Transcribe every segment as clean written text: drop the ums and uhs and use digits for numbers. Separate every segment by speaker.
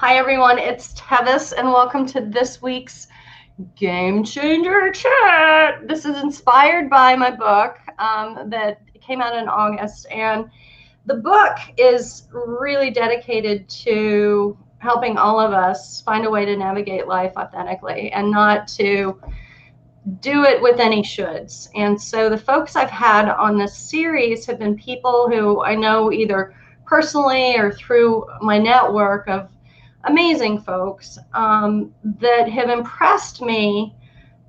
Speaker 1: Hi everyone, it's Tevis and welcome to this week's Game Changer Chat. This is inspired by my book that came out in August, and the book is really dedicated to helping all of us find a way to navigate life authentically and not to do it with any shoulds. And so the folks I've had on this series have been people who I know either personally or through my network of amazing folks that have impressed me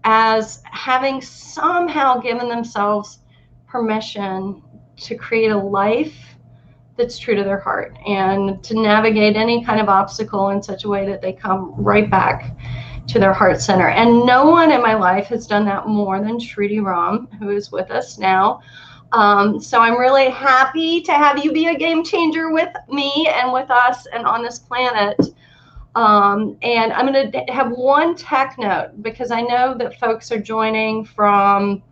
Speaker 1: as having somehow given themselves permission to create a life that's true to their heart and to navigate any kind of obstacle in such a way that they come right back to their heart center. And no one in my life has done that more than Sruti Ram, who is with us now. So I'm really happy to have you be a game changer with me and with us and on this planet. And I'm going to have one tech note because I know that folks are joining from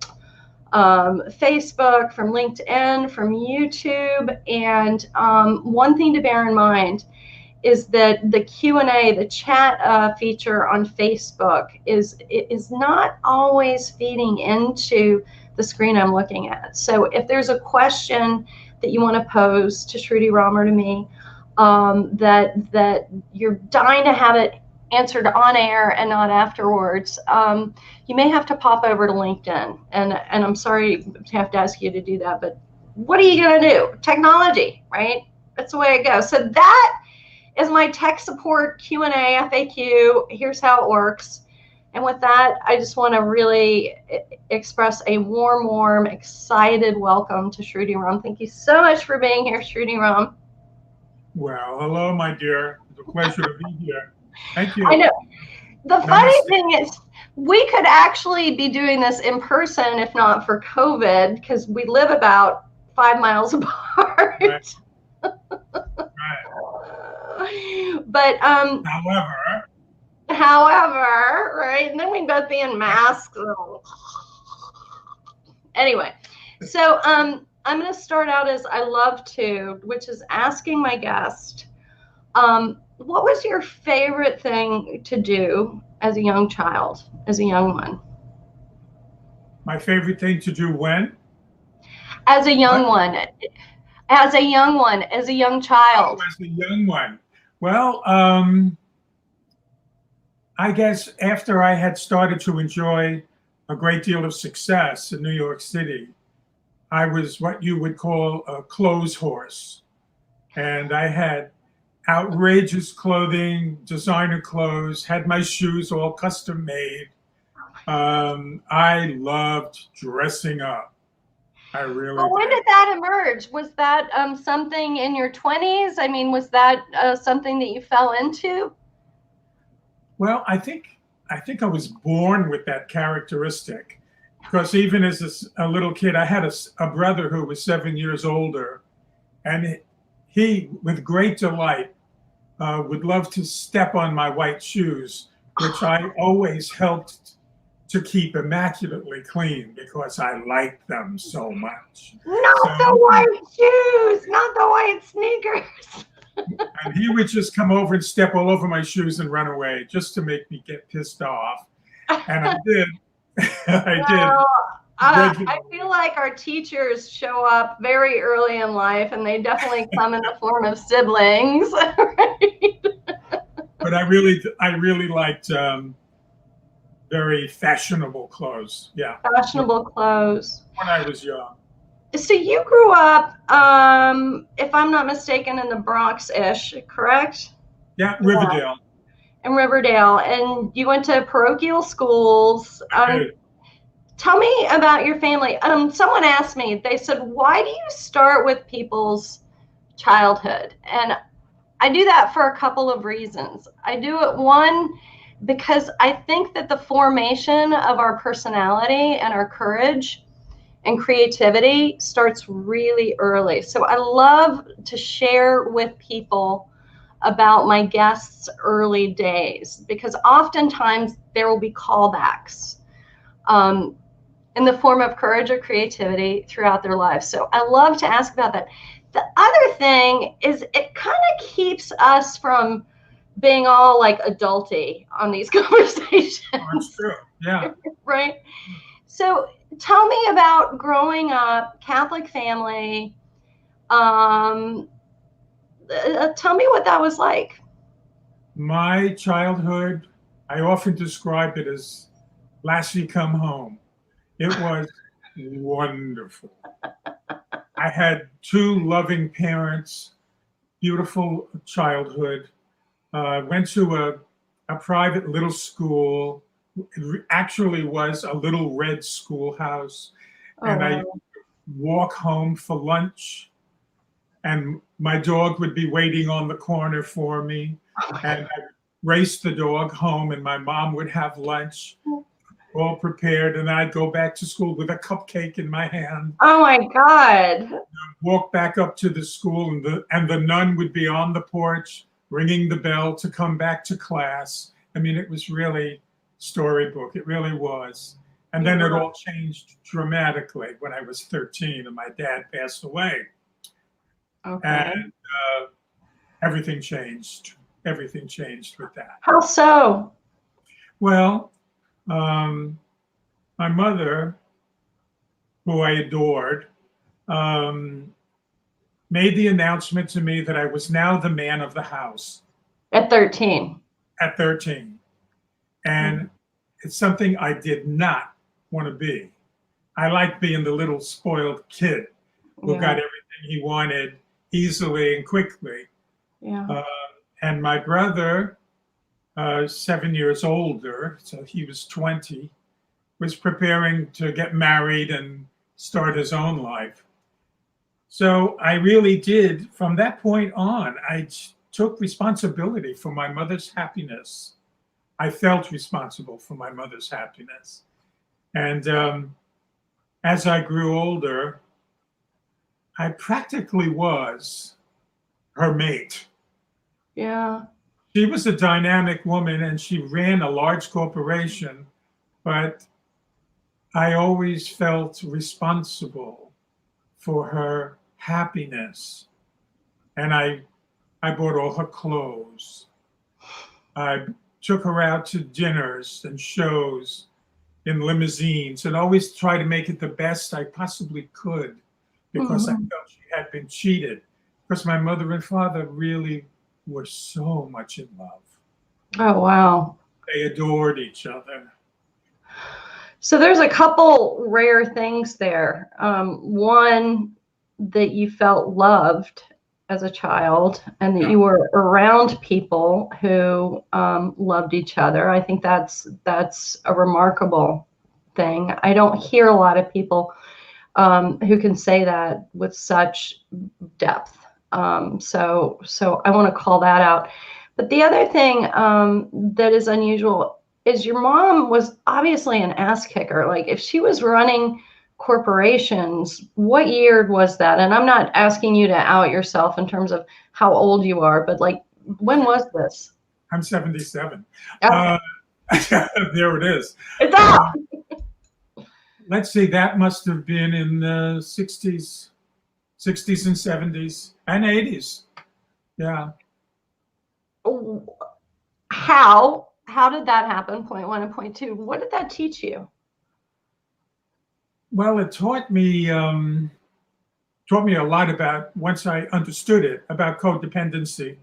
Speaker 1: Facebook, from LinkedIn, from YouTube. And one thing to bear in mind is that the Q&A, the chat feature on Facebook is not always feeding into the screen I'm looking at. So if there's a question that you want to pose to Sruti Ram or to me, that you're dying to have it answered on air and not afterwards, you may have to pop over to LinkedIn. And I'm sorry to have to ask you to do that, but what are you going to do? Technology, right? That's the way it goes. So that is my tech support Q&A FAQ. Here's how it works. And with that, I just want to really express a warm, excited welcome to Sruti Ram. Thank you so much for being here, Sruti Ram.
Speaker 2: Well, hello, my dear. It's a pleasure to be here. Thank you.
Speaker 1: I know. The funny thing is, we could actually be doing this in person if not for COVID, because we live about 5 miles apart.
Speaker 2: Right.
Speaker 1: But however, right? And then we'd both be in masks. Anyway, so I'm going to start out as I love to, which is asking my guest, what was your favorite thing to do as a young child, as a young one?
Speaker 2: My favorite thing to do when?
Speaker 1: As a young one. As a young one, as a young child.
Speaker 2: Oh, as a young one. Well, I guess after I had started to enjoy a great deal of success in New York City, I was what you would call a clothes horse. And I had outrageous clothing, designer clothes, had my shoes all custom made. I loved dressing up. I really
Speaker 1: Well, when did that emerge? Was that something in your 20s? I mean, was that something that you fell into?
Speaker 2: Well, I think I was born with that characteristic, because even as a little kid, I had a brother who was 7 years older, and he, with great delight, would love to step on my white shoes, which I always helped to keep immaculately clean because I liked them so much.
Speaker 1: Not the white shoes, not the white sneakers.
Speaker 2: And he would just come over and step all over my shoes and run away just to make me get pissed off. And I did.
Speaker 1: I feel like our teachers show up very early in life, and they definitely come in the form of siblings. Right?
Speaker 2: But I really liked very fashionable clothes. Yeah.
Speaker 1: Fashionable clothes.
Speaker 2: When I was young.
Speaker 1: So you grew up, if I'm not mistaken, in the Bronx-ish, correct?
Speaker 2: Yeah, Riverdale.
Speaker 1: In Riverdale, and you went to parochial schools. Tell me about your family. Someone asked me, they said, why do you start with people's childhood? And I do that for a couple of reasons. I do it, one, because I think that the formation of our personality and our courage and creativity starts really early. So I love to share with people about my guests' early days, because oftentimes there will be callbacks in the form of courage or creativity throughout their lives. So I love to ask about that. The other thing is it kind of keeps us from being all like adulty on these conversations.
Speaker 2: That's true. Yeah.
Speaker 1: Right. So tell me about growing up, Catholic family. Tell me what that was like.
Speaker 2: My childhood, I often describe it as Lassie Come Home. It was wonderful. I had two loving parents, beautiful childhood. Went to a private little school. It actually was a little red schoolhouse.
Speaker 1: Oh,
Speaker 2: And I
Speaker 1: wow.
Speaker 2: walk home for lunch, and my dog would be waiting on the corner for me. And I'd race the dog home, and my mom would have lunch all prepared. And I'd go back to school with a cupcake in my hand,
Speaker 1: Oh my God.
Speaker 2: walk back up to the school, and the nun would be on the porch ringing the bell to come back to class. I mean, it was really storybook. It really was. And then it all changed dramatically when I was 13 and my dad passed away.
Speaker 1: Okay.
Speaker 2: And everything changed. Everything changed with that.
Speaker 1: How so?
Speaker 2: Well, my mother, who I adored, made the announcement to me that I was now the man of the house
Speaker 1: At 13.
Speaker 2: at 13. And it's something I did not want to be. I liked being the little spoiled kid who got everything he wanted easily and quickly.
Speaker 1: Yeah.
Speaker 2: And my brother, 7 years older, so he was 20, was preparing to get married and start his own life. So I really did, from that point on, I took responsibility for my mother's happiness. I felt responsible for my mother's happiness. And as I grew older, I practically was her mate.
Speaker 1: Yeah.
Speaker 2: She was a dynamic woman and she ran a large corporation, but I always felt responsible for her happiness. And I bought all her clothes. I took her out to dinners and shows in limousines and always tried to make it the best I possibly could because I felt she had been cheated. Because my mother and father really were so much in love.
Speaker 1: Oh, wow.
Speaker 2: They adored each other.
Speaker 1: So there's a couple rare things there. One, that you felt loved as a child and that you were around people who loved each other. I think that's a remarkable thing. I don't hear a lot of people who can say that with such depth. So I want to call that out. But the other thing that is unusual is your mom was obviously an ass kicker. Like if she was running corporations, what year was that? And I'm not asking you to out yourself in terms of how old you are, but like, when was this?
Speaker 2: I'm 77.
Speaker 1: Okay.
Speaker 2: There it is.
Speaker 1: It's out.
Speaker 2: Let's see, that must have been in the 60s and 70s and 80s. Yeah.
Speaker 1: How did that happen? Point one and point two. What did that teach you?
Speaker 2: Well, it taught me a lot about, once I understood it, about codependency.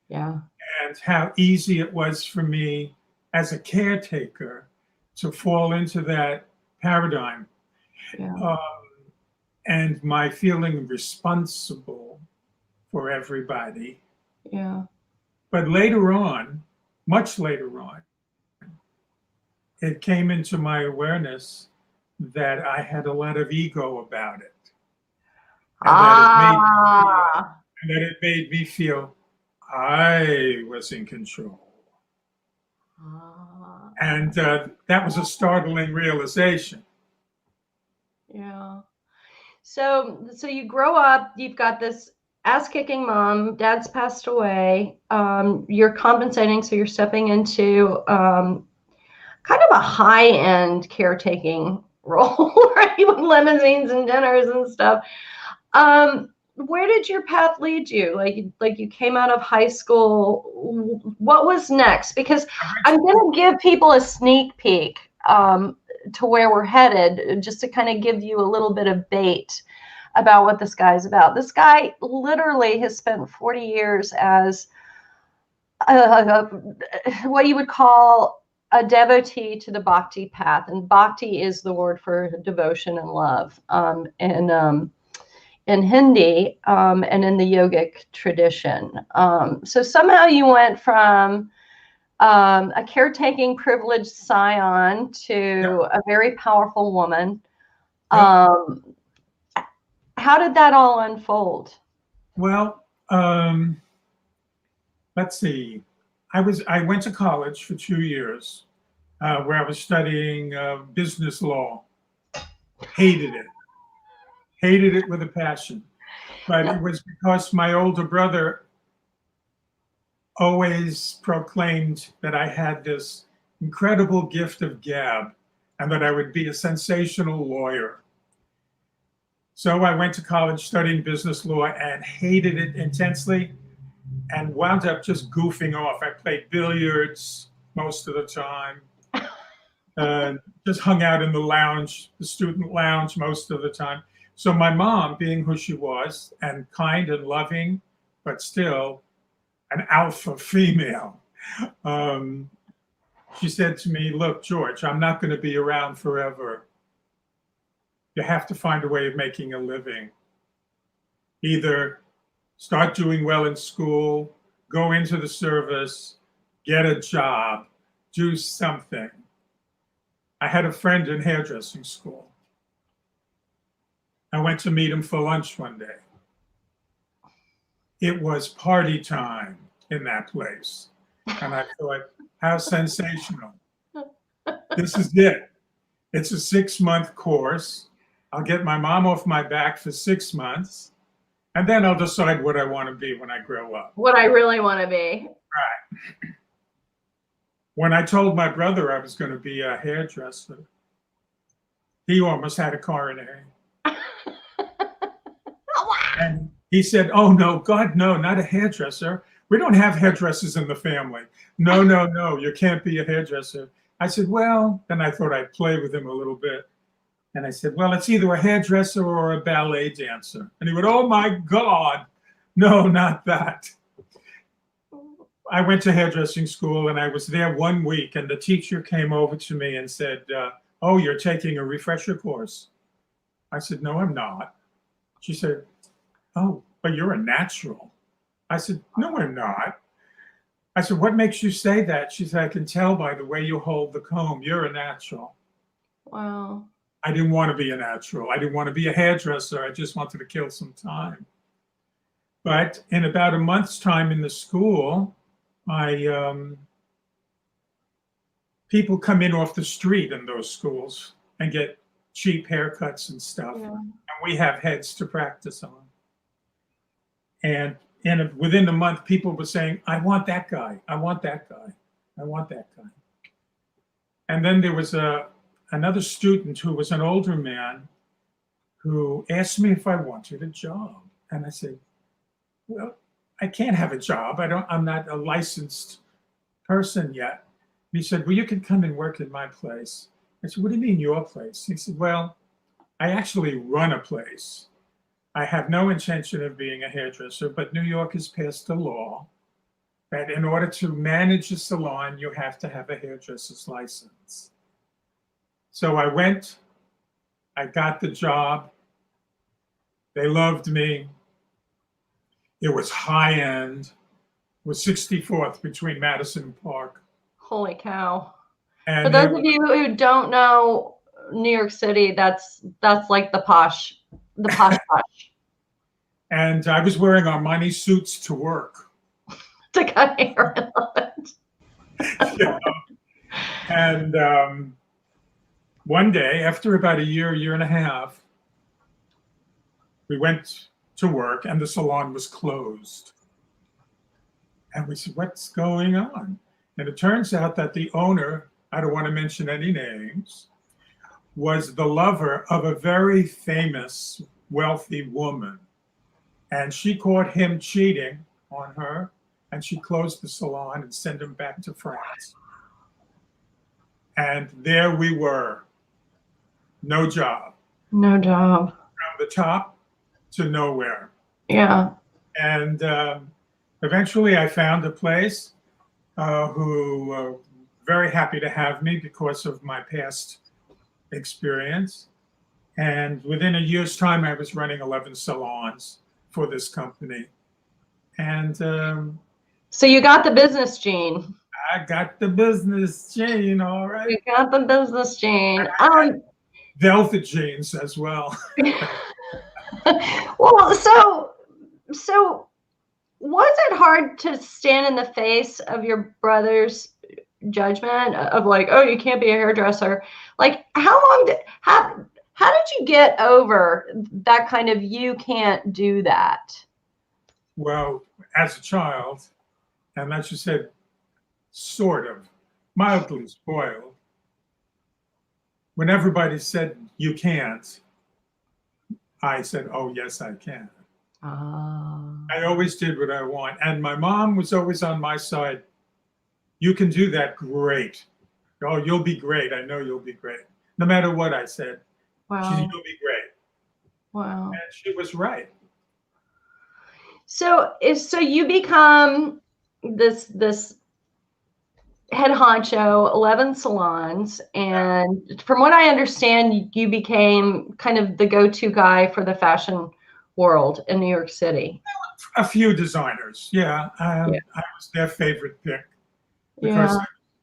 Speaker 1: Yeah.
Speaker 2: And how easy it was for me as a caretaker to fall into that paradigm.
Speaker 1: Yeah.
Speaker 2: And my feeling responsible for everybody.
Speaker 1: Yeah.
Speaker 2: But later on, much later on, it came into my awareness that I had a lot of ego about it. And that it made me feel I was in control. And that was a startling realization.
Speaker 1: Yeah. So you grow up, you've got this ass-kicking mom, dad's passed away, you're compensating, so you're stepping into kind of a high-end caretaking role, right? With limousines and dinners and stuff. where did your path lead you? Like you came out of high school. What was next? Because I'm going to give people a sneak peek to where we're headed, just to kind of give you a little bit of bait about what this guy's about. This guy literally has spent 40 years as what you would call a devotee to the bhakti path. And bhakti is the word for devotion and love. In Hindi and in the yogic tradition. So somehow you went from a caretaking privileged scion to a very powerful woman. How did that all unfold?
Speaker 2: Well, let's see. I went to college for 2 years where I was studying business law. Hated it with a passion. But it was because my older brother always proclaimed that I had this incredible gift of gab and that I would be a sensational lawyer. So I went to college studying business law and hated it intensely and wound up just goofing off. I played billiards most of the time, just hung out in the lounge, the student lounge most of the time. So my mom, being who she was, and kind and loving, but still an alpha female, she said to me, look, George, I'm not going to be around forever. You have to find a way of making a living. Either start doing well in school, go into the service, get a job, do something. I had a friend in hairdressing school. I went to meet him for lunch one day. It was party time in that place. And I thought, how sensational. This is it. It's a 6-month course. I'll get my mom off my back for 6 months. And then I'll decide what I want to be when I grow up.
Speaker 1: What I really want to be.
Speaker 2: Right. When I told my brother I was going to be a hairdresser, he almost had a coronary. And he said, oh, no, God, no, not a hairdresser. We don't have hairdressers in the family. No, you can't be a hairdresser. I said, well, then I thought I'd play with him a little bit. And I said, well, it's either a hairdresser or a ballet dancer. And he went, oh, my God, no, not that. I went to hairdressing school and I was there 1 week. And the teacher came over to me and said, oh, you're taking a refresher course. I said, no, I'm not. She said, oh, but you're a natural. I said, no, I'm not. I said, what makes you say that? She said, I can tell by the way you hold the comb. You're a natural.
Speaker 1: Wow.
Speaker 2: I didn't want to be a natural. I didn't want to be a hairdresser. I just wanted to kill some time. But in about a month's time in the school, people come in off the street in those schools and get cheap haircuts and stuff. Yeah. And we have heads to practice on. And within a month, people were saying, I want that guy. I want that guy. I want that guy. And then there was another student who was an older man who asked me if I wanted a job. And I said, well, I can't have a job. I'm not a licensed person yet. And he said, well, you can come and work in my place. I said, what do you mean your place? He said, well, I actually run a place. I have no intention of being a hairdresser, but New York has passed a law that in order to manage a salon, you have to have a hairdresser's license. So I went, I got the job. They loved me. It was high end. It was 64th between Madison and Park.
Speaker 1: Holy cow.
Speaker 2: And
Speaker 1: for those of you who don't know New York City, that's like the posh.
Speaker 2: And I was wearing Armani suits to work.
Speaker 1: To cut hair, I love it.
Speaker 2: Yeah. And one day, after about a year and a half, we went to work and the salon was closed. And we said, what's going on? And it turns out that the owner, I don't want to mention any names, was the lover of a very famous, wealthy woman. And she caught him cheating on her, and she closed the salon and sent him back to France. And there we were, no job.
Speaker 1: No job.
Speaker 2: From the top to nowhere.
Speaker 1: Yeah.
Speaker 2: And eventually I found a place who were very happy to have me because of my past experience. And within a year's time, I was running 11 salons for this company. And
Speaker 1: so you got the business gene.
Speaker 2: I got the business gene, all right.
Speaker 1: You got the business gene.
Speaker 2: Velvet jeans as well.
Speaker 1: Well, so was it hard to stand in the face of your brother's judgment of like, oh, you can't be a hairdresser? Like, how did you get over that kind of, you can't do that?
Speaker 2: Well, as a child, and as you said, sort of mildly spoiled. When everybody said you can't, I said, oh, yes, I can. I always did what I want. And my mom was always on my side. You can do that, great. Oh, you'll be great. I know you'll be great. No matter what I said,
Speaker 1: wow.
Speaker 2: She said, you'll be great.
Speaker 1: Wow.
Speaker 2: And she was right.
Speaker 1: So you become this head honcho, 11 salons, and from what I understand, you became kind of the go-to guy for the fashion world in New York City.
Speaker 2: A few designers, yeah. I was their favorite pick because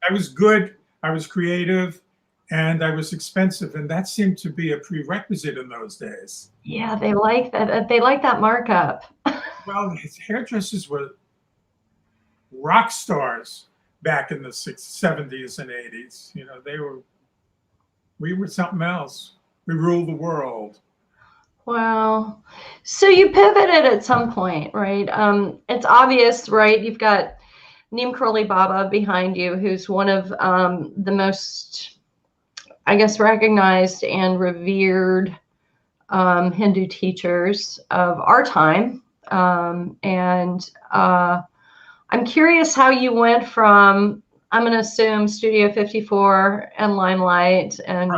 Speaker 2: I was good, I was creative, and I was expensive, and that seemed to be a prerequisite in those days.
Speaker 1: Yeah, they like that. They like that markup.
Speaker 2: Well, his hairdressers were rock stars back in the 70s and 80s. You know, we were something else. We ruled the world.
Speaker 1: Wow. So you pivoted at some point, right? It's obvious, right? You've got Neem Karoli Baba behind you, who's one of the most, I guess, recognized and revered Hindu teachers of our time. I'm curious how you went from, I'm going to assume, Studio 54 and Limelight and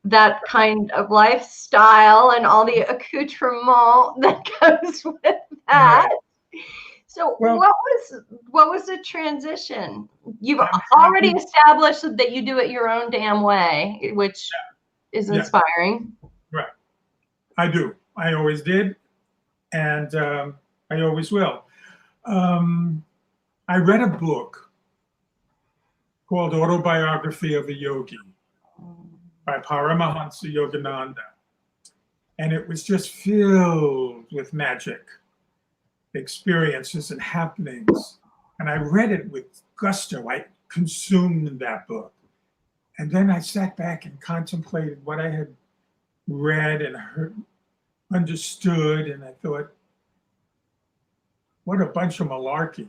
Speaker 1: that kind of lifestyle and all the accoutrement that goes with that. Right. So what was the transition? You've already established that you do it your own damn way, which is inspiring.
Speaker 2: Right. I do. I always did. And I always will. I read a book called Autobiography of a Yogi by Paramahansa Yogananda. And it was just filled with magic, experiences and happenings. And I read it with gusto. I consumed that book. And then I sat back and contemplated what I had read and heard, understood, and I thought, what a bunch of malarkey.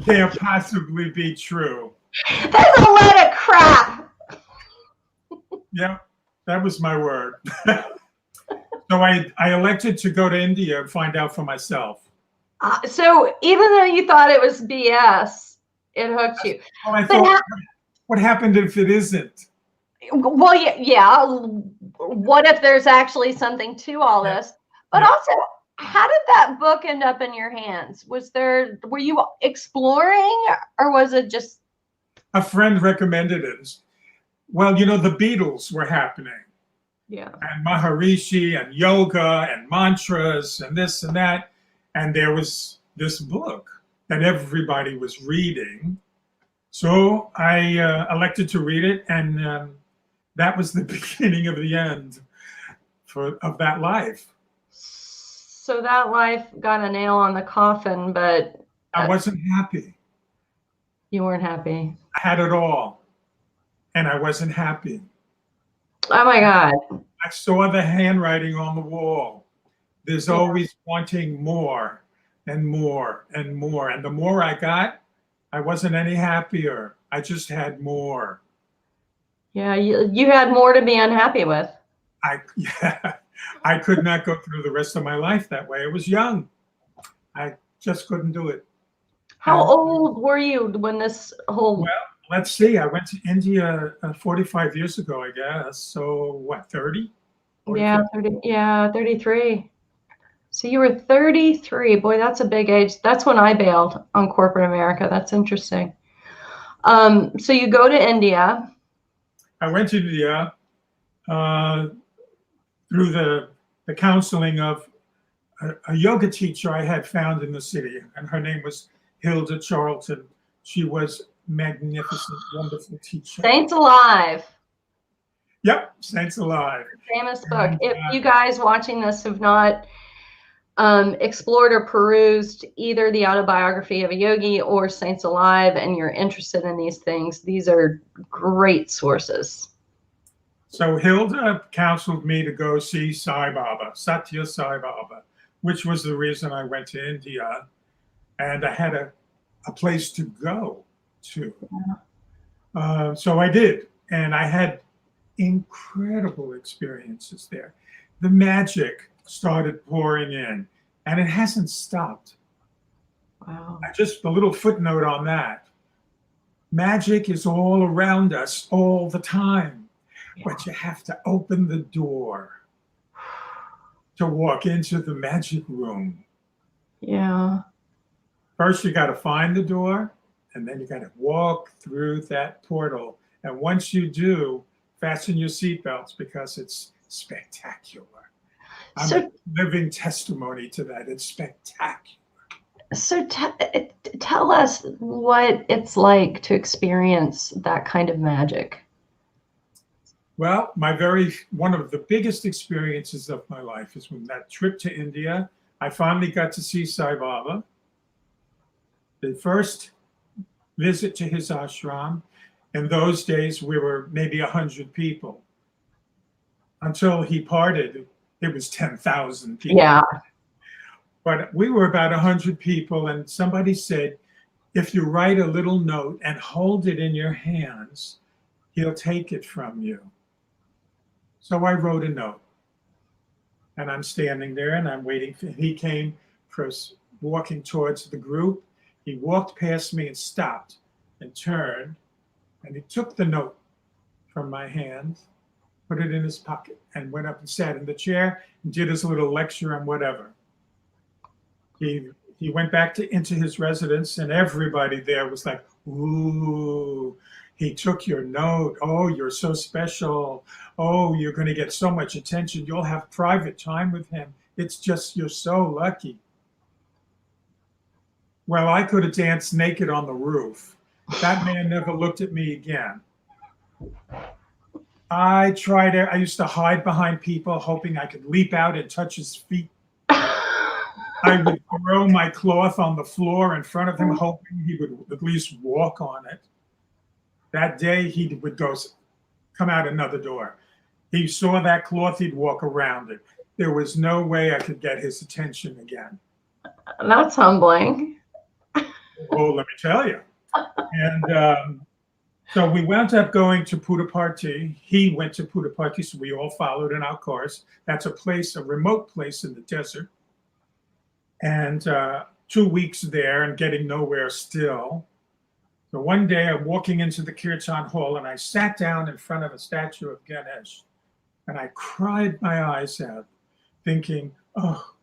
Speaker 2: Can't possibly be true.
Speaker 1: That's a lot of crap.
Speaker 2: Yeah, that was my word. So I elected to go to India and find out for myself.
Speaker 1: So even though you thought it was BS, it hooked you.
Speaker 2: Well, I thought, what happened if it isn't?
Speaker 1: Well, yeah. What if there's actually something to all this? But also, how did that book end up in your hands? Were you exploring, or was it just?
Speaker 2: A friend recommended it. Well, you know, the Beatles were happening.
Speaker 1: Yeah.
Speaker 2: And Maharishi and yoga and mantras and this and that. And there was this book that everybody was reading. So I elected to read it. And that was the beginning of the end of that life.
Speaker 1: So that life got a nail on the coffin, but
Speaker 2: I wasn't happy.
Speaker 1: You weren't happy.
Speaker 2: I had it all, and I wasn't happy.
Speaker 1: Oh my God.
Speaker 2: I saw the handwriting on the wall. There's always wanting more and more and more. And the more I got, I wasn't any happier. I just had more.
Speaker 1: Yeah, you had more to be unhappy with.
Speaker 2: I could not go through the rest of my life that way. I was young. I just couldn't do it.
Speaker 1: How old were you when this whole?
Speaker 2: Well, let's see. I went to India 45 years ago, I guess. So what, 30?
Speaker 1: Yeah, 30. Yeah, 33. So you were 33. Boy, that's a big age. That's when I bailed on corporate America. That's interesting. So you go to India.
Speaker 2: I went to India through the counseling of a yoga teacher I had found in the city, and her name was Hilda Charlton. She was magnificent, wonderful teacher.
Speaker 1: Saints Alive.
Speaker 2: Yep, Saints Alive.
Speaker 1: Famous book. If you guys watching this have not explored or perused either the autobiography of a yogi or Saints Alive, and you're interested in these things, these are great sources.
Speaker 2: So Hilda counseled me to go see Sai Baba, Satya Sai Baba, which was the reason I went to India, and I had a place to go to. So I did, and I had incredible experiences there. The magic started pouring in, and it hasn't stopped.
Speaker 1: Wow.
Speaker 2: Just a little footnote on that. Magic is all around us all the time, but you have to open the door to walk into the magic room.
Speaker 1: Yeah.
Speaker 2: First, you got to find the door, and then you got to walk through that portal. And once you do, fasten your seatbelts because it's spectacular. I'm a living testimony to that. It's spectacular. So
Speaker 1: tell us what it's like to experience that kind of magic.
Speaker 2: Well, one of the biggest experiences of my life is when that trip to India, I finally got to see Sai Baba. The first visit to his ashram, in those days, we were maybe 100 people. Until he parted, it was 10,000 people.
Speaker 1: Yeah.
Speaker 2: But we were about 100 people, and somebody said, if you write a little note and hold it in your hands, he'll take it from you. So I wrote a note, and I'm standing there, and I'm waiting for him. He came first, walking towards the group. He walked past me and stopped and turned, and he took the note from my hand, put it in his pocket, and went up and sat in the chair and did his little lecture on whatever. He went back into his residence, and everybody there was like, ooh, he took your note. Oh, you're so special. Oh, you're going to get so much attention. You'll have private time with him. It's just, you're so lucky. Well, I could have danced naked on the roof. That man never looked at me again. I used to hide behind people, hoping I could leap out and touch his feet. I would throw my cloth on the floor in front of him, hoping he would at least walk on it. That day, he would come out another door. He saw that cloth, he'd walk around it. There was no way I could get his attention again.
Speaker 1: That's humbling.
Speaker 2: Oh, let me tell you. And so we wound up going to Puttaparthi. He went to Puttaparthi, so we all followed in our cars. That's a remote place in the desert. And 2 weeks there and getting nowhere still. So one day I'm walking into the Kirtan hall, and I sat down in front of a statue of Ganesh, and I cried my eyes out, thinking, oh,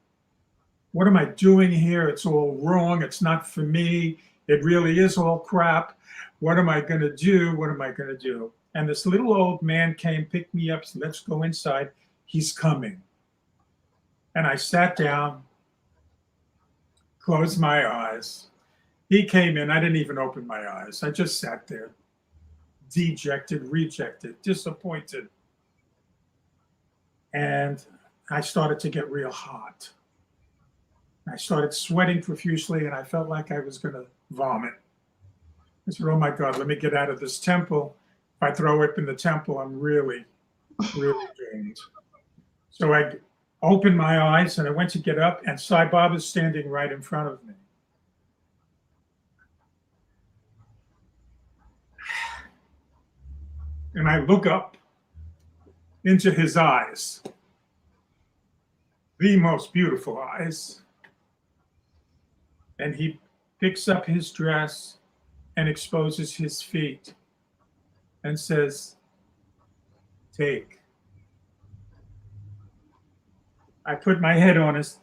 Speaker 2: what am I doing here? It's all wrong. It's not for me. It really is all crap. What am I going to do? What am I going to do? And this little old man came, picked me up, said, let's go inside. He's coming. And I sat down, closed my eyes. He came in. I didn't even open my eyes. I just sat there, dejected, rejected, disappointed. And I started to get real hot. I started sweating profusely, and I felt like I was going to vomit. I said, oh my God, let me get out of this temple. If I throw up in the temple, I'm really, really doomed. So I opened my eyes, and I went to get up, and Sai Baba is standing right in front of me. And I look up into his eyes, the most beautiful eyes. And he picks up his dress and exposes his feet and says, take. I put my head on his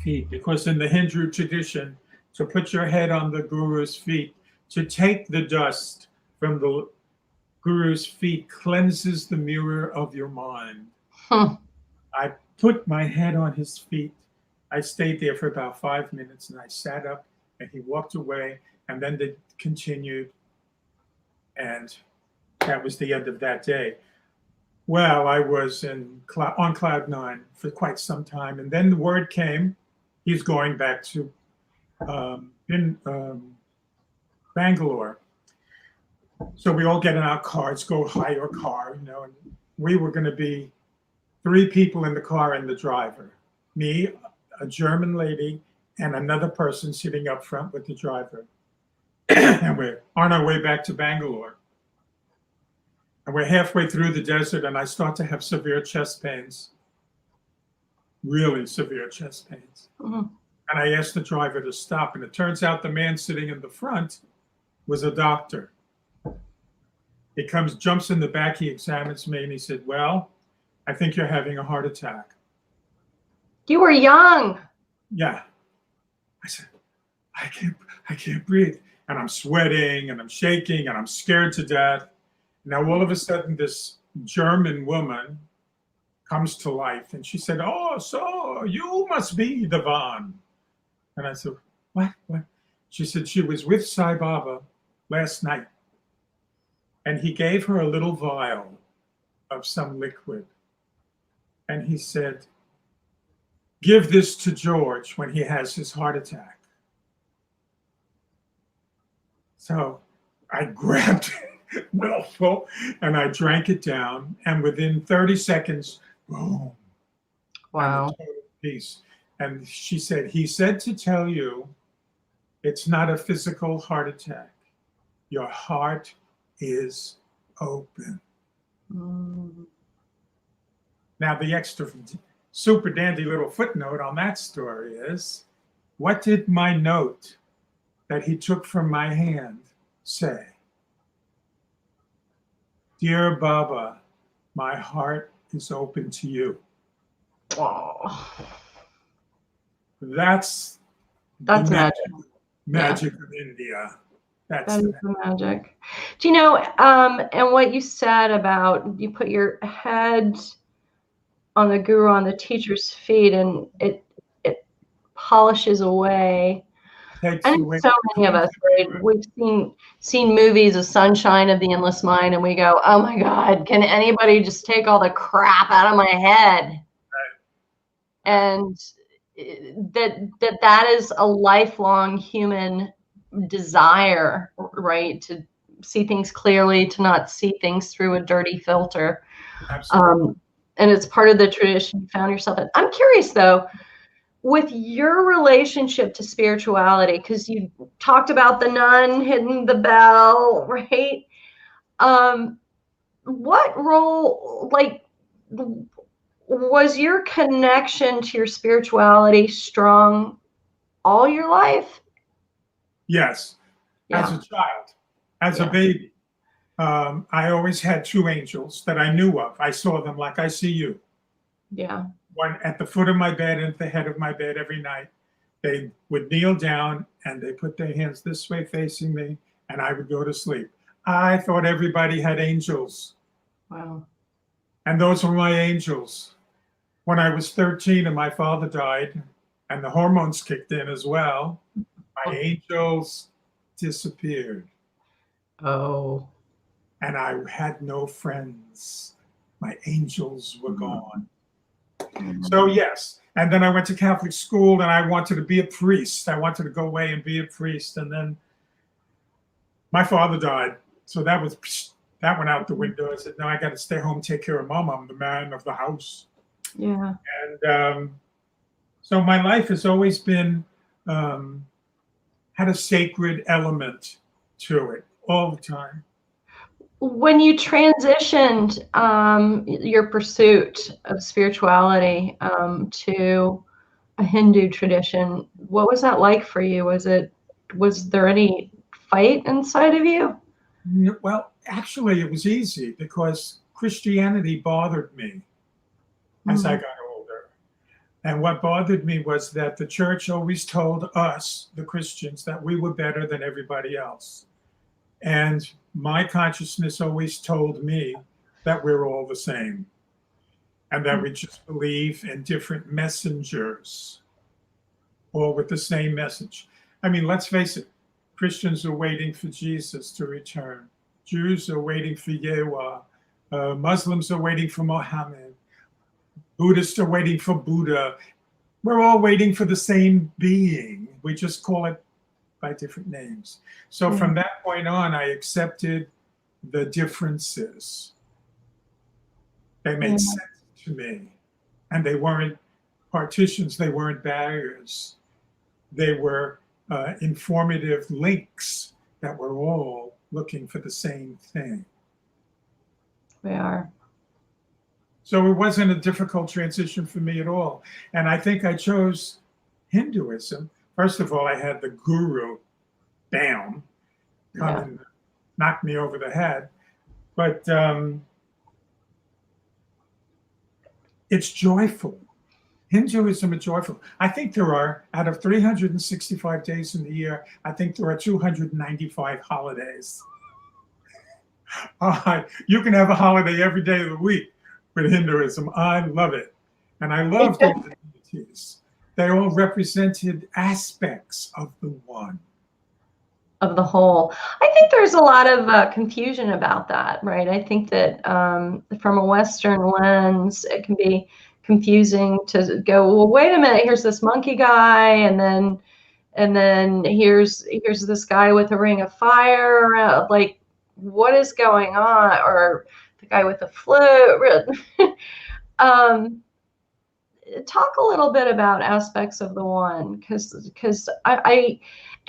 Speaker 2: feet because in the Hindu tradition, to put your head on the guru's feet, to take the dust from the guru's feet cleanses the mirror of your mind. I put my head on his feet. I stayed there for about 5 minutes and I sat up and he walked away and then they continued. And that was the end of that day. Well, I was on cloud nine for quite some time. And then the word came, he's going back to Bangalore. So we all get in our cars, go hire a car, you know, and we were going to be 3 people in the car and the driver. Me, a German lady, and another person sitting up front with the driver. And we're on our way back to Bangalore. And we're halfway through the desert and I start to have severe chest pains. Really severe chest pains. Mm-hmm. And I asked the driver to stop. And it turns out the man sitting in the front was a doctor. He comes, jumps in the back, he examines me and he said, well, I think you're having a heart attack.
Speaker 1: You were young.
Speaker 2: Yeah. I said, I can't breathe. And I'm sweating and I'm shaking and I'm scared to death. Now, all of a sudden, this German woman comes to life and she said, oh, so you must be the one. And I said, what? She said she was with Sai Baba last night. And he gave her a little vial of some liquid. And he said, give this to George when he has his heart attack. So I grabbed it, mouthful, and I drank it down. And within 30 seconds, boom.
Speaker 1: Wow.
Speaker 2: Peace. And she said, he said to tell you, it's not a physical heart attack. Your heart is open. Mm. Now, the extra super dandy little footnote on that story is, what did my note that he took from my hand say? Dear Baba, my heart is open to you.
Speaker 1: Oh.
Speaker 2: That's
Speaker 1: magic.
Speaker 2: Magic of India.
Speaker 1: That is the magic. Do you know, and what you said about you put your head on the guru, on the teacher's feet, and it polishes away. I think so many of us, right? We've seen movies of Sunshine of the Endless Mind, and we go, oh my God, can anybody just take all the crap out of my head? Right. And that is a lifelong human desire, right? To see things clearly, to not see things through a dirty filter. Absolutely. And it's part of the tradition you found yourself in. I'm curious though, with your relationship to spirituality, because you talked about the nun hitting the bell, right? What role, like, was your connection to your spirituality strong all your life?
Speaker 2: Yes. Yeah. As a child, as a baby, I always had 2 angels that I knew of. I saw them like I see you.
Speaker 1: Yeah.
Speaker 2: One at the foot of my bed and at the head of my bed every night. They would kneel down and they put their hands this way facing me and I would go to sleep. I thought everybody had angels.
Speaker 1: Wow.
Speaker 2: And those were my angels. When I was 13 and my father died and the hormones kicked in as well, my angels disappeared.
Speaker 1: Oh.
Speaker 2: And I had no friends. My angels were gone. So yes, and then I went to Catholic school and I wanted to be a priest. I wanted to go away and be a priest. And then my father died. So that went out the window. I said, no, I got to stay home, take care of mom. I'm the man of the house.
Speaker 1: Yeah.
Speaker 2: And so my life has always been, had a sacred element to it all the time.
Speaker 1: when you transitioned your pursuit of spirituality to a Hindu tradition, what was that like for you? Was there any fight inside of you?
Speaker 2: Well, actually, it was easy because Christianity bothered me as I got older. And what bothered me was that the church always told us, the Christians, that we were better than everybody else. And my consciousness always told me that we're all the same and that we just believe in different messengers, all with the same message. I mean, let's face it, Christians are waiting for Jesus to return. Jews are waiting for Yahweh. Muslims are waiting for Muhammad. Buddhists are waiting for Buddha. We're all waiting for the same being. We just call it by different names. So from that point on, I accepted the differences. They made sense to me. And they weren't partitions, they weren't barriers. They were informative links that were all looking for the same thing.
Speaker 1: We are.
Speaker 2: So it wasn't a difficult transition for me at all. And I think I chose Hinduism. First of all, I had the guru, bam, come and knock me over the head. But it's joyful. Hinduism is joyful. I think there are, out of 365 days in the year, I think there are 295 holidays. You can have a holiday every day of the week with Hinduism. I love it. And I love the deities. They all represented aspects of the one.
Speaker 1: Of the whole. I think there's a lot of confusion about that, right? I think that from a Western lens, it can be confusing to go, well, wait a minute, here's this monkey guy, and then here's this guy with a ring of fire. Like, what is going on? Or the guy with the flute. Talk a little bit about aspects of the one, because I'm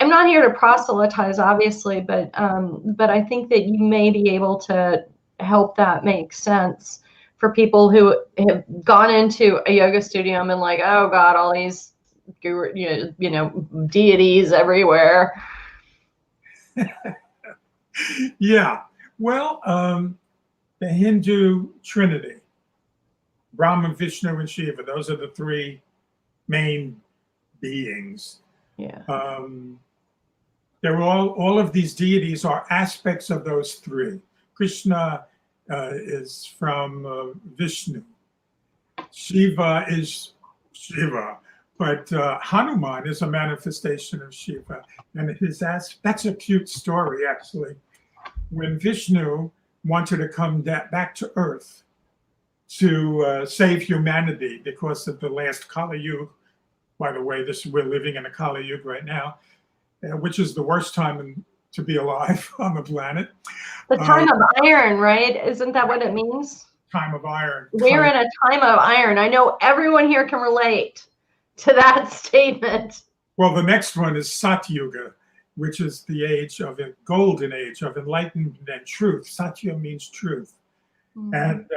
Speaker 1: not here to proselytize, obviously, but I think that you may be able to help that make sense for people who have gone into a yoga studio and been like, oh God, all these deities everywhere.
Speaker 2: Yeah, well, the Hindu Trinity, Brahma, Vishnu, and Shiva, those are the three main beings.
Speaker 1: Yeah.
Speaker 2: They're all of these deities are aspects of those three. Krishna is from Vishnu. Shiva is Shiva, but Hanuman is a manifestation of Shiva. And that's a cute story, actually. When Vishnu wanted to come back to Earth to save humanity because of the last Kali Yuga, by the way, we're living in a Kali Yuga right now, which is the worst time to be alive on the planet.
Speaker 1: The time of iron, right? Isn't that what it means?
Speaker 2: Time of iron.
Speaker 1: We're in a time of iron. I know everyone here can relate to that statement.
Speaker 2: Well, the next one is Satyuga, which is the age of a golden age of enlightenment and truth. Satya means truth. And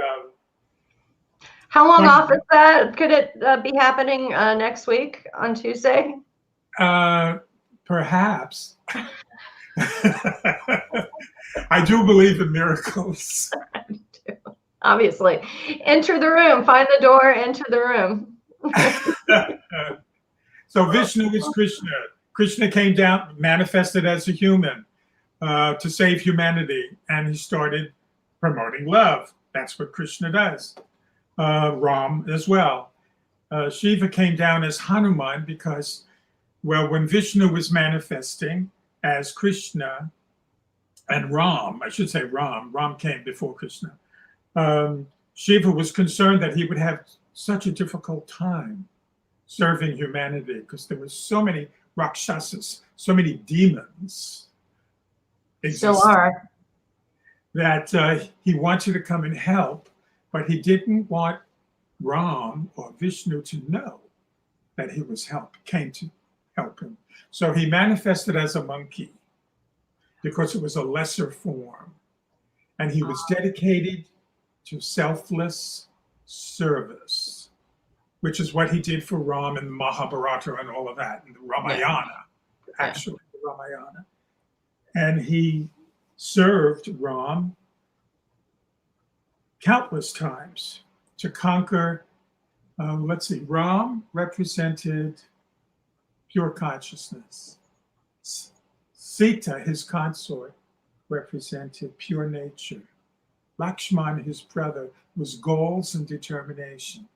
Speaker 1: how long off is that? Could it be happening next week on Tuesday?
Speaker 2: Perhaps. I do believe in miracles.
Speaker 1: I do. Obviously. Enter the room. Find the door. Enter the room.
Speaker 2: So Vishnu is Krishna. Krishna came down, manifested as a human to save humanity, and he started promoting love. That's what Krishna does. Ram as well. Shiva came down as Hanuman because, well, when Vishnu was manifesting as Krishna, and Ram came before Krishna, Shiva was concerned that he would have such a difficult time serving humanity because there were so many Rakshasas, so many demons that he wanted to come and help, but he didn't want Ram or Vishnu to know that he came to help him. So he manifested as a monkey because it was a lesser form. And he was dedicated to selfless service, which is what he did for Ram and the Mahabharata and all of that, and the Ramayana, actually, the Ramayana. And he served Ram countless times to conquer. Ram represented pure consciousness. Sita, his consort, represented pure nature. Lakshman, his brother, was goals and determination.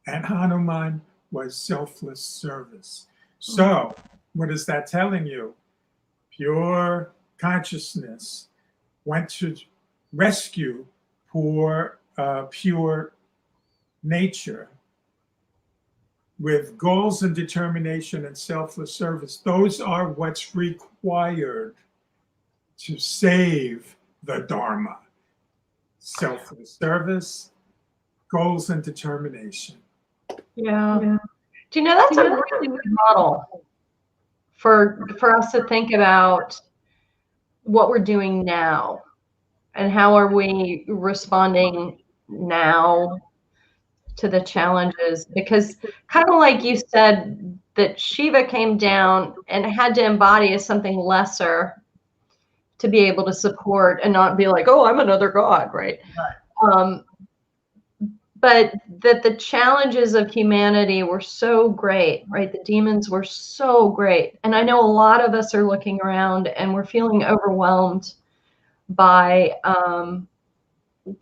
Speaker 2: And Hanuman was selfless service. So, what is that telling you? Pure consciousness went to rescue pure nature with goals and determination and selfless service. Those are what's required to save the Dharma. Selfless service, goals and determination.
Speaker 1: Yeah. Do you know that's a really good model for us to think about what we're doing now and how are we responding now to the challenges? Because kind of like you said that Shiva came down and had to embody as something lesser to be able to support and not be like, oh, I'm another god, right? But that the challenges of humanity were so great, right? The demons were so great. And I know a lot of us are looking around and we're feeling overwhelmed by,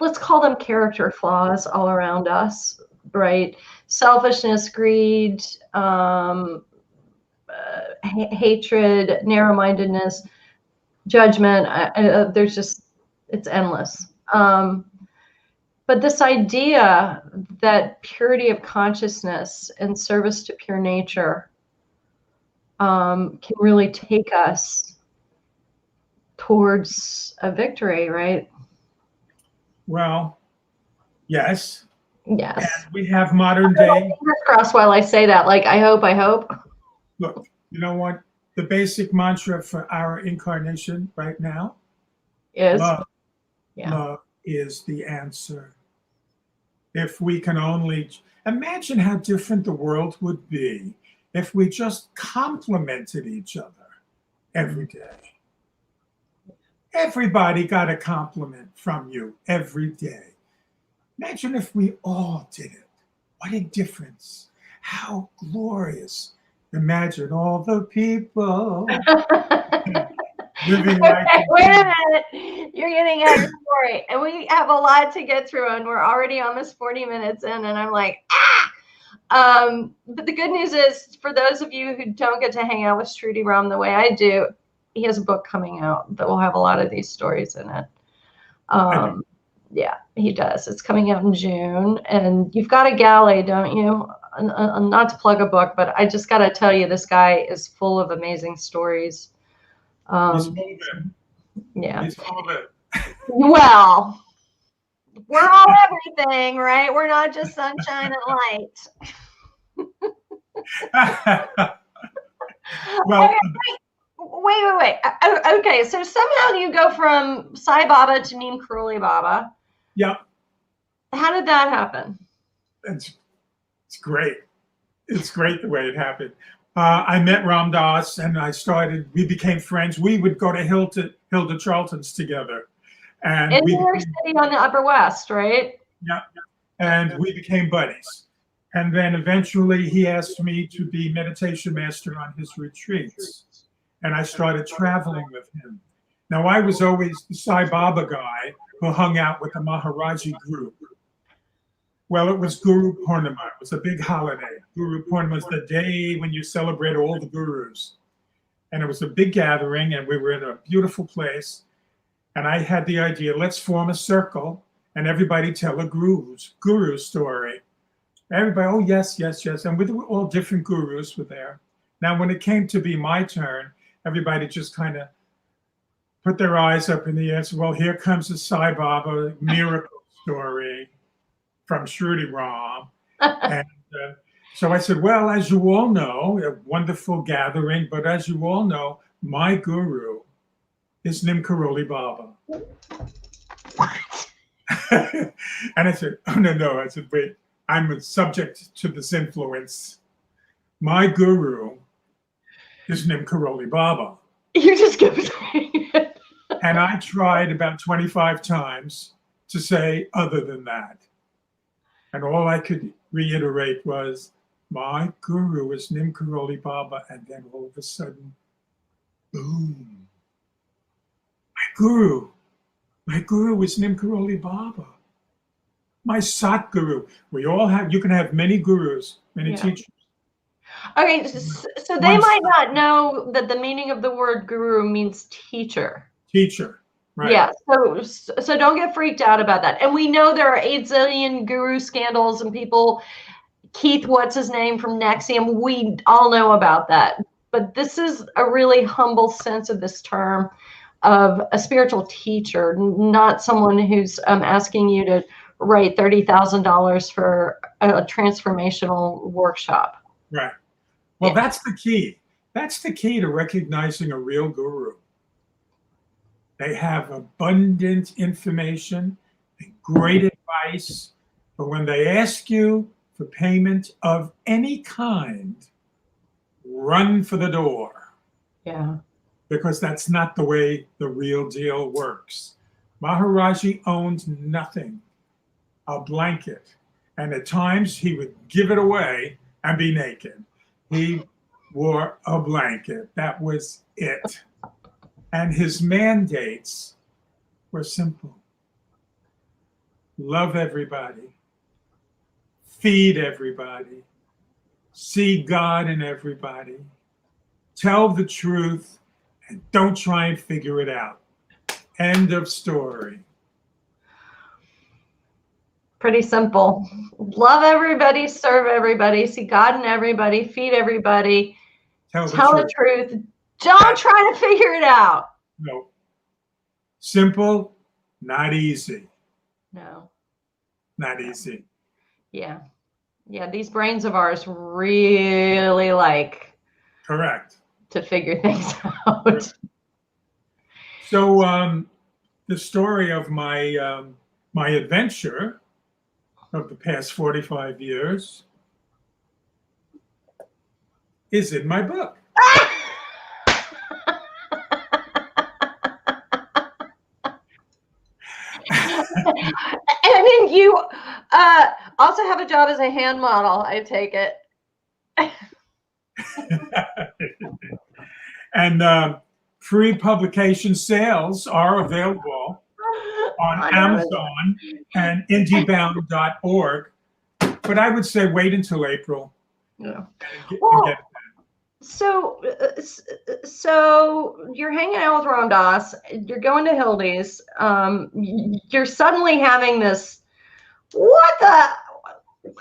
Speaker 1: let's call them character flaws all around us, right? Selfishness, greed, hatred, narrow-mindedness, judgment. There's just, it's endless. But this idea that purity of consciousness and service to pure nature can really take us towards a victory, right?
Speaker 2: Well, yes.
Speaker 1: Yes.
Speaker 2: And we have modern day.
Speaker 1: Fingers crossed while I say that. Like, I hope.
Speaker 2: Look, you know what? The basic mantra for our incarnation right now
Speaker 1: is
Speaker 2: love. Love is the answer. If we can only imagine how different the world would be if we just complimented each other every day. Everybody got a compliment from you every day. Imagine if we all did it. What a difference. How glorious. Imagine all the people living like
Speaker 1: wait a minute. You're getting out your story. And we have a lot to get through, and we're already almost 40 minutes in, and I'm like, but the good news is, for those of you who don't get to hang out with Sruti Ram the way I do, he has a book coming out that will have a lot of these stories in it. Yeah, he does. It's coming out in June, and you've got a galley, don't you? Not to plug a book, but I just got to tell you, this guy is full of amazing stories.
Speaker 2: He's full of it.
Speaker 1: Yeah.
Speaker 2: He's full of it.
Speaker 1: Well, we're all everything, right? We're not just sunshine and light.
Speaker 2: Well,
Speaker 1: wait. Okay, so somehow you go from Sai Baba to Neem Karoli Baba.
Speaker 2: Yeah.
Speaker 1: How did that happen?
Speaker 2: It's great. It's great the way it happened. I met Ram Dass and we became friends. We would go to Hilda Charlton's together. And
Speaker 1: in New York City on the Upper West, right?
Speaker 2: Yeah. And we became buddies. And then eventually he asked me to be meditation master on his retreats. And I started traveling with him. Now, I was always the Sai Baba guy who hung out with the Maharaji group. Well, it was Guru Purnima. It was a big holiday. Guru Purnima was the day when you celebrate all the gurus. And it was a big gathering, and we were in a beautiful place. And I had the idea, let's form a circle, and everybody tell a guru story. Everybody, oh, yes. And with all different gurus were there. Now, when it came to be my turn, everybody just kind of put their eyes up in the air and said, well, here comes the Sai Baba miracle story from Sruti Ram. And so I said, well, as you all know, a wonderful gathering, but as you all know, my guru is Neem Karoli Baba.
Speaker 1: What?
Speaker 2: And I said, oh, no. I said, wait, I'm subject to this influence. My guru is Neem Karoli Baba.
Speaker 1: You just kept saying it.
Speaker 2: And I tried about 25 times to say other than that. And all I could reiterate was, my guru is Neem Karoli Baba. And then all of a sudden, boom. My guru is Neem Karoli Baba. My Satguru. We all have, you can have many gurus, many teachers.
Speaker 1: Okay, so they might not know that the meaning of the word guru means teacher.
Speaker 2: Teacher, right.
Speaker 1: Yeah, so don't get freaked out about that. And we know there are 8 zillion guru scandals and people, Keith, what's his name from Nexium, we all know about that. But this is a really humble sense of this term of a spiritual teacher, not someone who's asking you to write $30,000 for a transformational workshop.
Speaker 2: Right. Well, that's the key. That's the key to recognizing a real guru. They have abundant information, great advice, but when they ask you for payment of any kind, run for the door.
Speaker 1: Yeah.
Speaker 2: Because that's not the way the real deal works. Maharaji owned nothing, a blanket. And at times he would give it away and be naked. He wore a blanket. That was it. And his mandates were simple. Love everybody. Feed everybody. See God in everybody. Tell the truth. And don't try and figure it out. End of story.
Speaker 1: Pretty simple. Love everybody, serve everybody, see God in everybody, feed everybody, tell the truth. Don't try to figure it out.
Speaker 2: No. Simple, not easy.
Speaker 1: No.
Speaker 2: Not easy.
Speaker 1: Yeah. Yeah, these brains of ours really like.
Speaker 2: Correct.
Speaker 1: To figure things out.
Speaker 2: So the story of my my adventure of the past 45 years is in my book.
Speaker 1: And then you also have a job as a hand model, I take it.
Speaker 2: And pre-publication sales are available on Amazon and indiebound.org. But I would say wait until April.
Speaker 1: Yeah.
Speaker 2: Well,
Speaker 1: so you're hanging out with Ram Dass, you're going to Hildy's, you're suddenly having this, what the,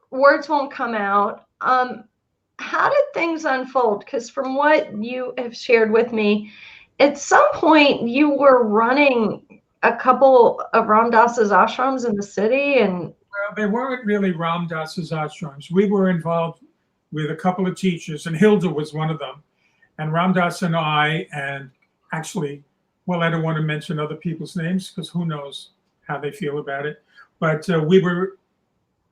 Speaker 1: words won't come out. How did things unfold? Because from what you have shared with me, at some point you were running a couple of Ram Dass's ashrams in the city, and
Speaker 2: well, they weren't really Ram Dass's ashrams. We were involved with a couple of teachers, and Hilda was one of them. And Ram Dass and I, and actually, well, I don't want to mention other people's names because who knows how they feel about it. But we were,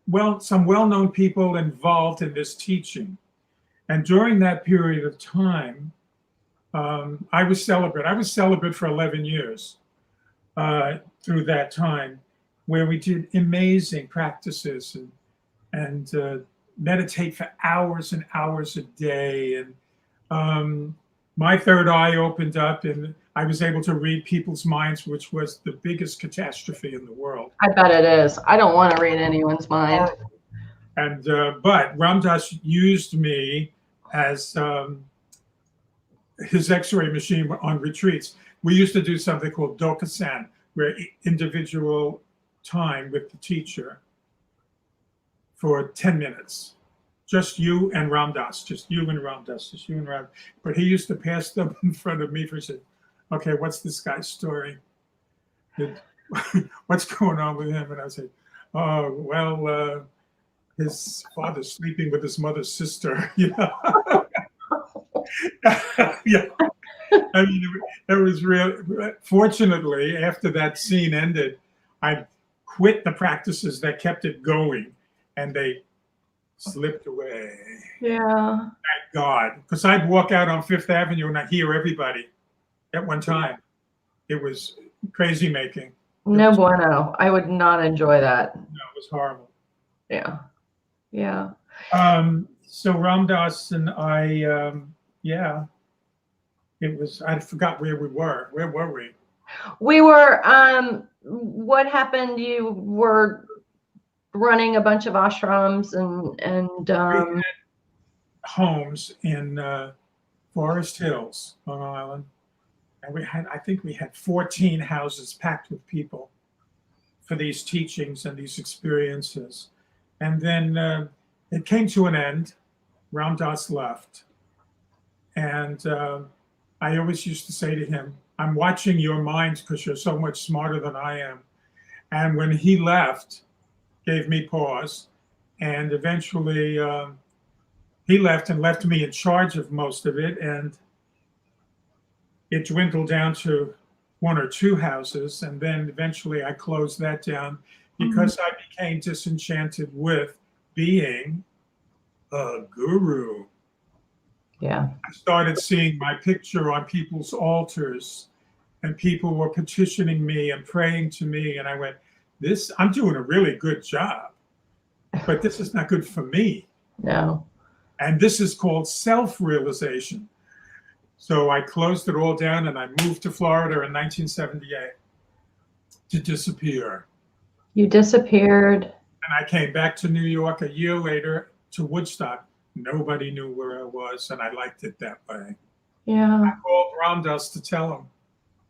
Speaker 2: well, some well-known people involved in this teaching. And during that period of time, I was celibate. I was celibate for 11 years through that time, where we did amazing practices and meditate for hours and hours a day. And my third eye opened up and I was able to read people's minds, which was the biggest catastrophe in the world.
Speaker 1: I bet it is. I don't want to read anyone's mind.
Speaker 2: And but Ram Dass used me as his X-ray machine on retreats. We used to do something called Dokusan, where individual time with the teacher for 10 minutes. Just you and Ram Dass, just you and Ram Dass, just you and Ram. But he used to pass them in front of me for saying, okay, what's this guy's story? What's going on with him? And I said, oh, well, his father's sleeping with his mother's sister, you know. Yeah. I mean, it was real. Fortunately, after that scene ended, I quit the practices that kept it going, and they slipped away.
Speaker 1: Yeah.
Speaker 2: Thank God, because I'd walk out on Fifth Avenue and I'd hear everybody at one time. It was crazy making.
Speaker 1: No bueno. I would not enjoy that.
Speaker 2: No, it was horrible.
Speaker 1: Yeah. Yeah.
Speaker 2: So Ram Dass and I, yeah, it was. I forgot where we were. Where were we?
Speaker 1: We were. What happened? You were running a bunch of ashrams and
Speaker 2: We had homes in Forest Hills, Long Island, and we had. I think we had 14 houses packed with people for these teachings and these experiences, and then it came to an end. Ram Dass left, and I always used to say to him, "I'm watching your minds because you're so much smarter than I am." And when he left, gave me pause, and eventually he left and left me in charge of most of it, and it dwindled down to 1 or 2 houses, and then eventually I closed that down because I became disenchanted with being a guru.
Speaker 1: Yeah.
Speaker 2: I started seeing my picture on people's altars, and people were petitioning me and praying to me, and I went, I'm doing a really good job, but this is not good for me.
Speaker 1: No.
Speaker 2: And this is called self-realization. So I closed it all down and I moved to Florida in 1978 to disappear.
Speaker 1: You disappeared.
Speaker 2: And I came back to New York a year later to Woodstock. Nobody knew where I was, and I liked it that way.
Speaker 1: Yeah.
Speaker 2: I called Ram Dass to tell him.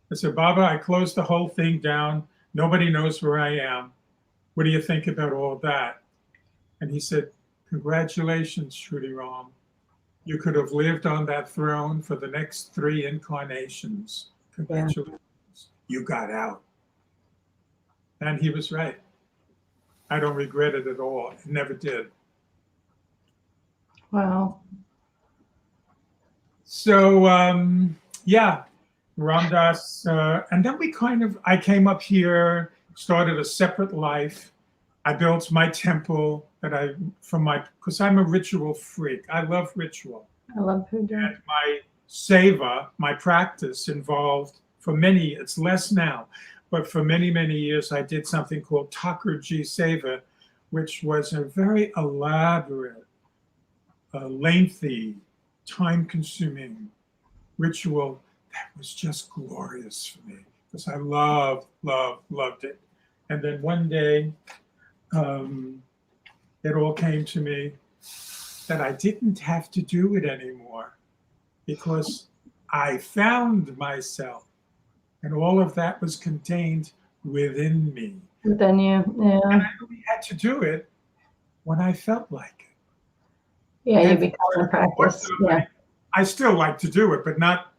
Speaker 2: I said, Baba, I closed the whole thing down. Nobody knows where I am. What do you think about all that? And he said, congratulations, Sruti Ram. You could have lived on that throne for the next 3 incarnations. Congratulations. Yeah. You got out. And he was right. I don't regret it at all. It never did.
Speaker 1: Wow.
Speaker 2: So, yeah, Ram Dass. And then I came up here, started a separate life. I built my temple because I'm a ritual freak. I love ritual.
Speaker 1: I love puja.
Speaker 2: And my seva, my practice involved it's less now, but for many, many years, I did something called Thakurji Seva, which was a very elaborate, lengthy, time-consuming ritual that was just glorious for me because I loved it. And then one day, it all came to me that I didn't have to do it anymore because I found myself, and all of that was contained within me.
Speaker 1: Within you, yeah.
Speaker 2: And I only had to do it when I felt like it.
Speaker 1: Yeah, you become a practice. Yeah.
Speaker 2: I still like to do it, but not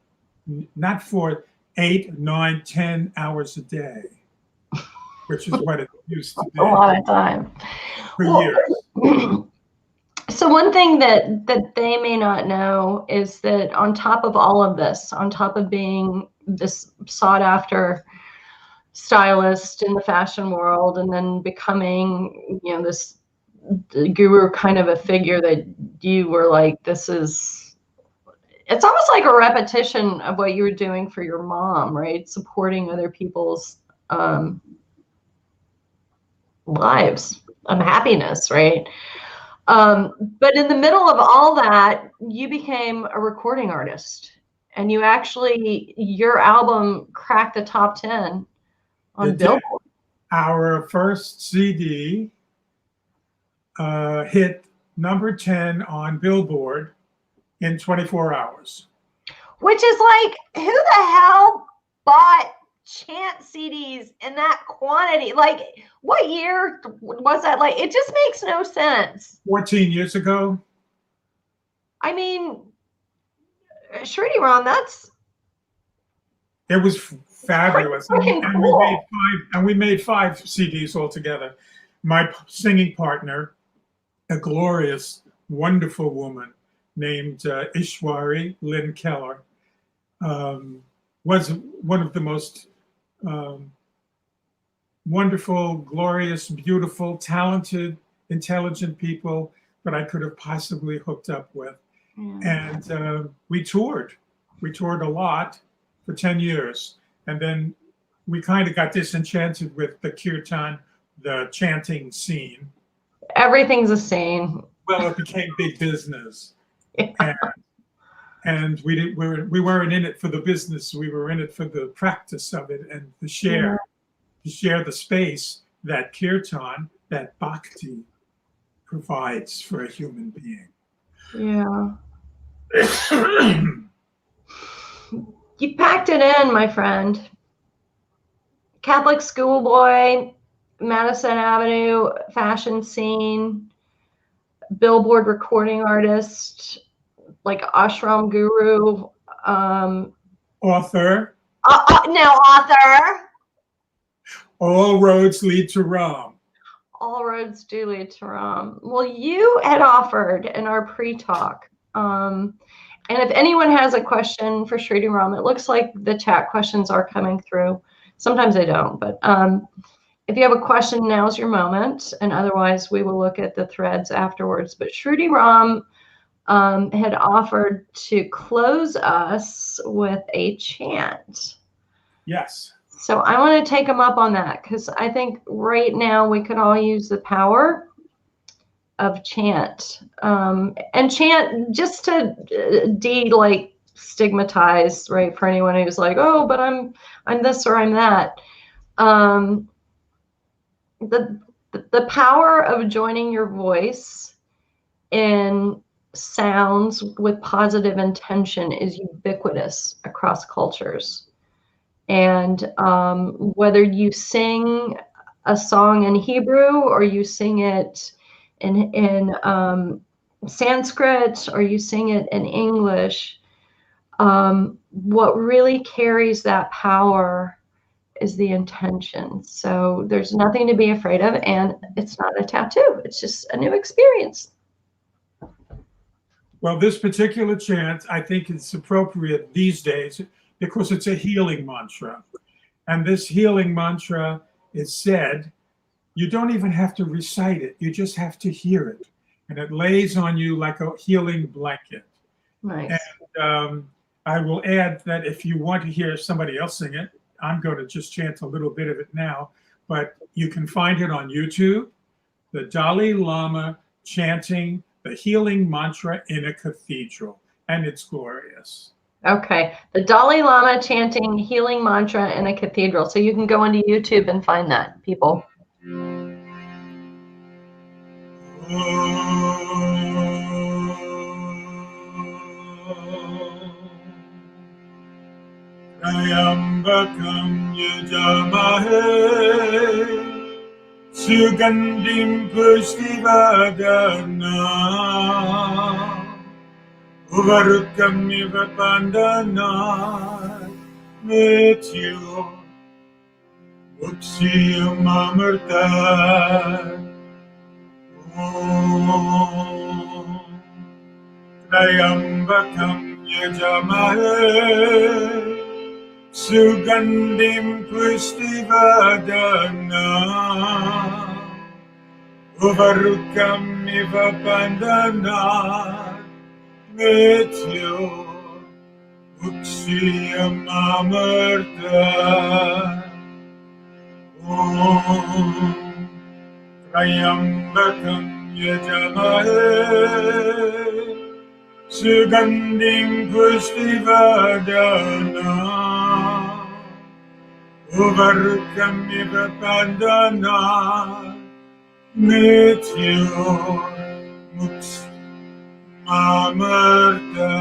Speaker 2: for 8, 9, 10 hours a day, which is what it used to be.
Speaker 1: A lot of time.
Speaker 2: For years.
Speaker 1: So one thing that they may not know is that on top of all of this, on top of being this sought after stylist in the fashion world, and then becoming, this guru kind of a figure that you were like, it's almost like a repetition of what you were doing for your mom, right? Supporting other people's lives and happiness, right? But in the middle of all that, you became a recording artist, and your album cracked the top 10 on Billboard.
Speaker 2: Our first CD hit number 10 on Billboard in 24 hours.
Speaker 1: Which is like, who the hell bought chant CDs in that quantity? Like, what year was that? Like, it just makes no sense.
Speaker 2: 14 years ago.
Speaker 1: I mean, Sruti Ram,
Speaker 2: it was fabulous.
Speaker 1: Cool.
Speaker 2: We made 5 CDs altogether. My singing partner, a glorious, wonderful woman named Ishwari Lynn Keller, was one of the most wonderful, glorious, beautiful, talented, intelligent people that I could have possibly hooked up with. And we toured. We toured a lot for 10 years. And then we kind of got disenchanted with the Kirtan, the chanting scene.
Speaker 1: Everything's a scene.
Speaker 2: Well, it became big business.
Speaker 1: Yeah.
Speaker 2: And we weren't in it for the business. We were in it for the practice of it and to share the space that Kirtan, that bhakti provides for a human being.
Speaker 1: Yeah. You packed it in, my friend. Catholic Schoolboy, Madison Avenue fashion scene, Billboard recording artist, like ashram guru,
Speaker 2: Author.
Speaker 1: Now author.
Speaker 2: All roads lead to Rome.
Speaker 1: All roads do lead to Rome. Well, you had offered in our pre-talk, and if anyone has a question for Sruti Ram, it looks like the chat questions are coming through. Sometimes they don't, but if you have a question, now's your moment, and otherwise we will look at the threads afterwards. But Sruti Ram had offered to close us with a chant.
Speaker 2: Yes.
Speaker 1: So I want to take him up on that, because I think right now we could all use the power of chant, and chant just to stigmatize, right, for anyone who's like, oh, but I'm this or I'm that. The power of joining your voice in sounds with positive intention is ubiquitous across cultures. And whether you sing a song in Hebrew, or you sing it in Sanskrit, or you sing it in English, what really carries that power is the intention. So there's nothing to be afraid of, and it's not a tattoo. It's just a new experience.
Speaker 2: Well, this particular chant, I think it's appropriate these days because it's a healing mantra. And this healing mantra is said, you don't even have to recite it. You just have to hear it. And it lays on you like a healing blanket.
Speaker 1: Nice.
Speaker 2: And I will add that if you want to hear somebody else sing it, I'm going to just chant a little bit of it now, but you can find it on YouTube, the Dalai Lama chanting the healing mantra in a cathedral, and it's glorious.
Speaker 1: Okay, the Dalai Lama chanting healing mantra in a cathedral. So you can go onto YouTube and find that, people.
Speaker 2: Ayambakam yajamahe Sugandim pushtivadana Uvarukam iva pandana Mrityu Upsiyam amarta Ayambakam yajamahe Sugandim pushtivadana Uvarukam iva pandana Mrityu Ukshiyam amarta Om Trayambakam yajamahe Sugandim pushtivadana Uvarukam iva pandana Mrityu Amarta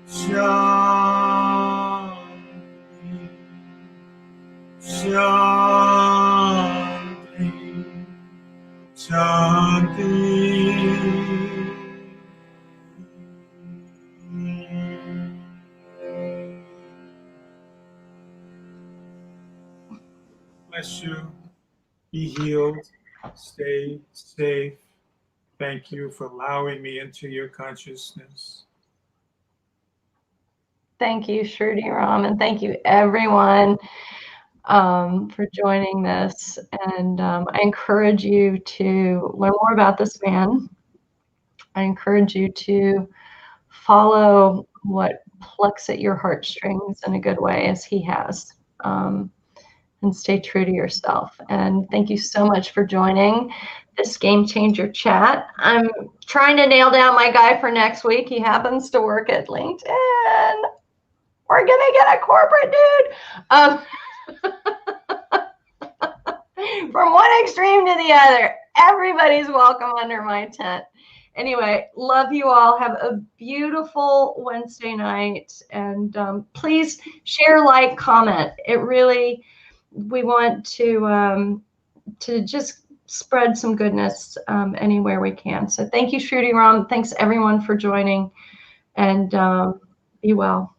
Speaker 2: Shanti Shanti Shanti Bless you. Be healed. Stay safe. Thank you for allowing me into your consciousness.
Speaker 1: Thank you, Sruti Ram, and thank you everyone for joining this. And I encourage you to learn more about this man. I encourage you to follow what plucks at your heartstrings in a good way, as he has, and stay true to yourself. And thank you so much for joining this Game Changer chat. I'm trying to nail down my guy for next week. He happens to work at LinkedIn. We're gonna get a corporate dude. From one extreme to the other, everybody's welcome under my tent. Anyway, love you all. Have a beautiful Wednesday night, and please share, like, comment. It really, we want to just spread some goodness anywhere we can. So thank you, Sruti Ram. Thanks everyone for joining, and be well.